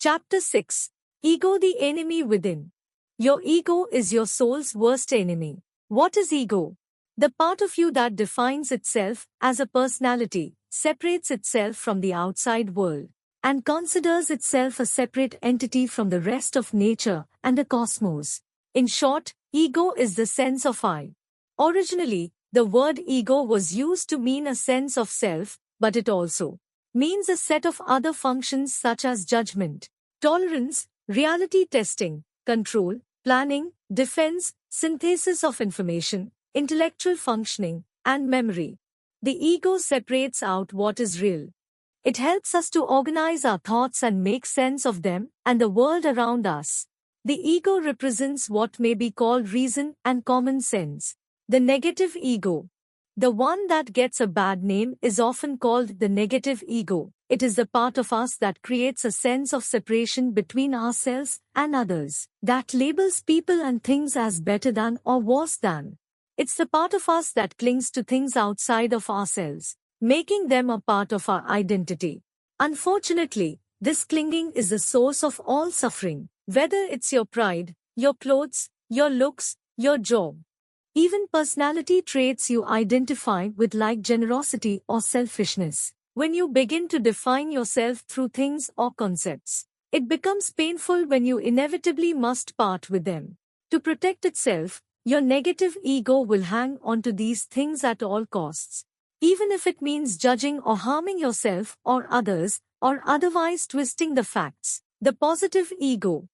Chapter 6. Ego, the enemy within. Your ego is your soul's worst enemy. What is ego? The part of you that defines itself as a personality, separates itself from the outside world, and considers itself a separate entity from the rest of nature and the cosmos. In short, ego is the sense of I. Originally, the word ego was used to mean a sense of self, but it also means a set of other functions such as judgment, tolerance, reality testing, control, planning, defense, synthesis of information, intellectual functioning, and memory. The ego separates out what is real. It helps us to organize our thoughts and make sense of them and the world around us. The ego represents what may be called reason and common sense. The negative ego, the one that gets a bad name, is often called the negative ego. It is the part of us that creates a sense of separation between ourselves and others, that labels people and things as better than or worse than. It's the part of us that clings to things outside of ourselves, making them a part of our identity. Unfortunately, this clinging is the source of all suffering, whether it's your pride, your clothes, your looks, your job. Even personality traits you identify with, like generosity or selfishness. When you begin to define yourself through things or concepts, it becomes painful when you inevitably must part with them. To protect itself, your negative ego will hang on to these things at all costs, even if it means judging or harming yourself or others, or otherwise twisting the facts. The positive ego.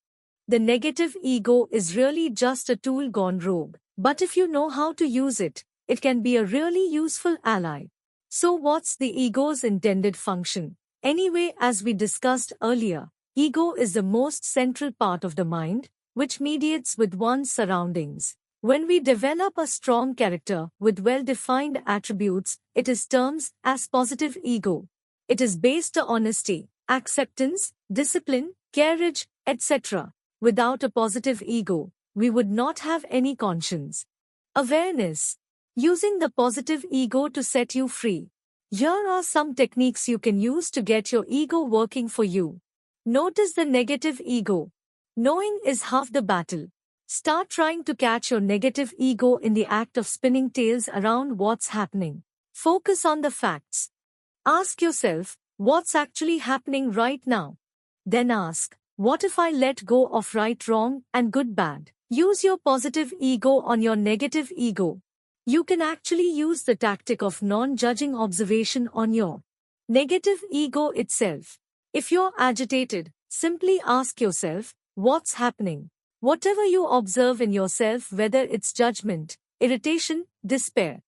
The negative ego is really just a tool gone rogue. But if you know how to use it, it can be a really useful ally. So what's the ego's intended function? Anyway, as we discussed earlier, ego is the most central part of the mind, which mediates with one's surroundings. When we develop a strong character with well-defined attributes, it is termed as positive ego. It is based on honesty, acceptance, discipline, courage, etc. Without a positive ego, we would not have any conscience. Awareness. Using the positive ego to set you free. Here are some techniques you can use to get your ego working for you. Notice the negative ego. Knowing is half the battle. Start trying to catch your negative ego in the act of spinning tales around what's happening. Focus on the facts. Ask yourself, what's actually happening right now? Then ask, what if I let go of right, wrong, and good, bad? Use your positive ego on your negative ego. You can actually use the tactic of non-judging observation on your negative ego itself. If you're agitated, simply ask yourself, what's happening? Whatever you observe in yourself, whether it's judgment, irritation, despair,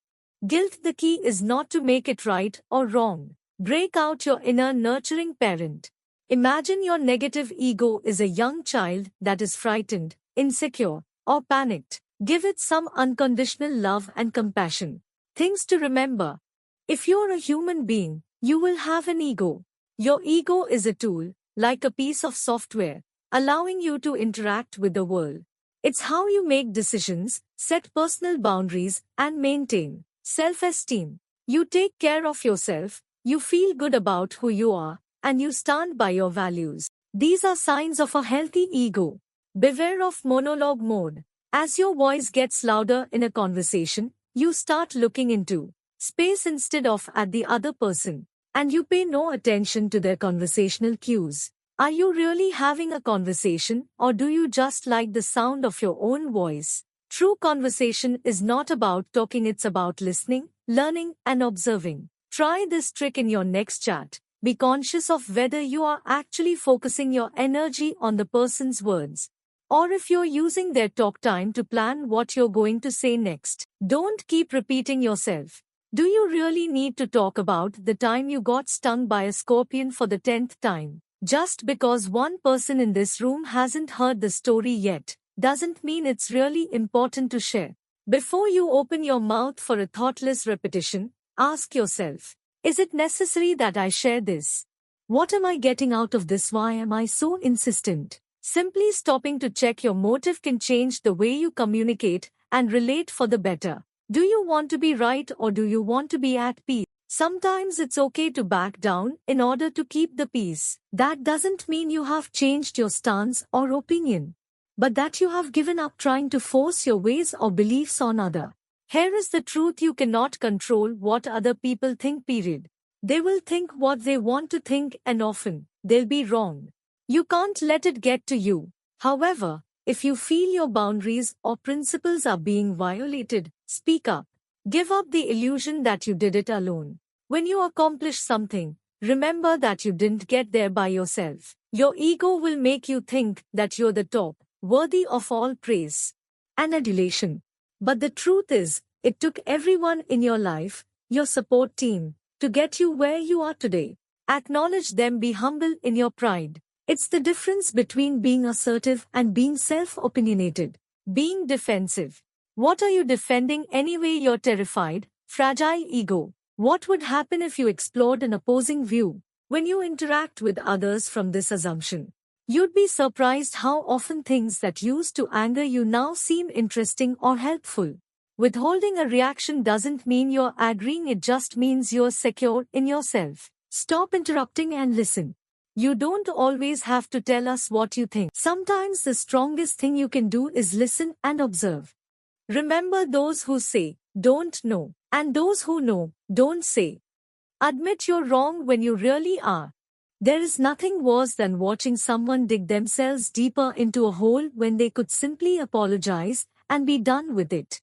guilt, the key is not to make it right or wrong. Break out your inner nurturing parent. Imagine your negative ego is a young child that is frightened, insecure, or panicked. Give it some unconditional love and compassion. Things to remember. If you're a human being, you will have an ego. Your ego is a tool, like a piece of software, allowing you to interact with the world. It's how you make decisions, set personal boundaries, and maintain self-esteem. You take care of yourself, you feel good about who you are, and you stand by your values. These are signs of a healthy ego. Beware of monologue mode. As your voice gets louder in a conversation, you start looking into space instead of at the other person, and you pay no attention to their conversational cues. Are you really having a conversation, or do you just like the sound of your own voice? True conversation is not about talking, it's about listening, learning, and observing. Try this trick in your next chat. Be conscious of whether you are actually focusing your energy on the person's words, or if you're using their talk time to plan what you're going to say next. Don't keep repeating yourself. Do you really need to talk about the time you got stung by a scorpion for the 10th time? Just because one person in this room hasn't heard the story yet, doesn't mean it's really important to share. Before you open your mouth for a thoughtless repetition, ask yourself, is it necessary that I share this? What am I getting out of this? Why am I so insistent? Simply stopping to check your motive can change the way you communicate and relate for the better. Do you want to be right, or do you want to be at peace? Sometimes it's okay to back down in order to keep the peace. That doesn't mean you have changed your stance or opinion, but that you have given up trying to force your ways or beliefs on other. Here is the truth: you cannot control what other people think, period. They will think what they want to think, and often, they'll be wrong. You can't let it get to you. However, if you feel your boundaries or principles are being violated, speak up. Give up the illusion that you did it alone. When you accomplish something, remember that you didn't get there by yourself. Your ego will make you think that you're the top, worthy of all praise and adulation. But the truth is, it took everyone in your life, your support team, to get you where you are today. Acknowledge them, be humble in your pride. It's the difference between being assertive and being self-opinionated. Being defensive. What are you defending anyway? You're terrified, fragile ego. What would happen if you explored an opposing view? When you interact with others from this assumption, you'd be surprised how often things that used to anger you now seem interesting or helpful. Withholding a reaction doesn't mean you're agreeing, it just means you're secure in yourself. Stop interrupting and listen. You don't always have to tell us what you think. Sometimes the strongest thing you can do is listen and observe. Remember, those who say, don't know, and those who know, don't say. Admit you're wrong when you really are. There is nothing worse than watching someone dig themselves deeper into a hole when they could simply apologize and be done with it.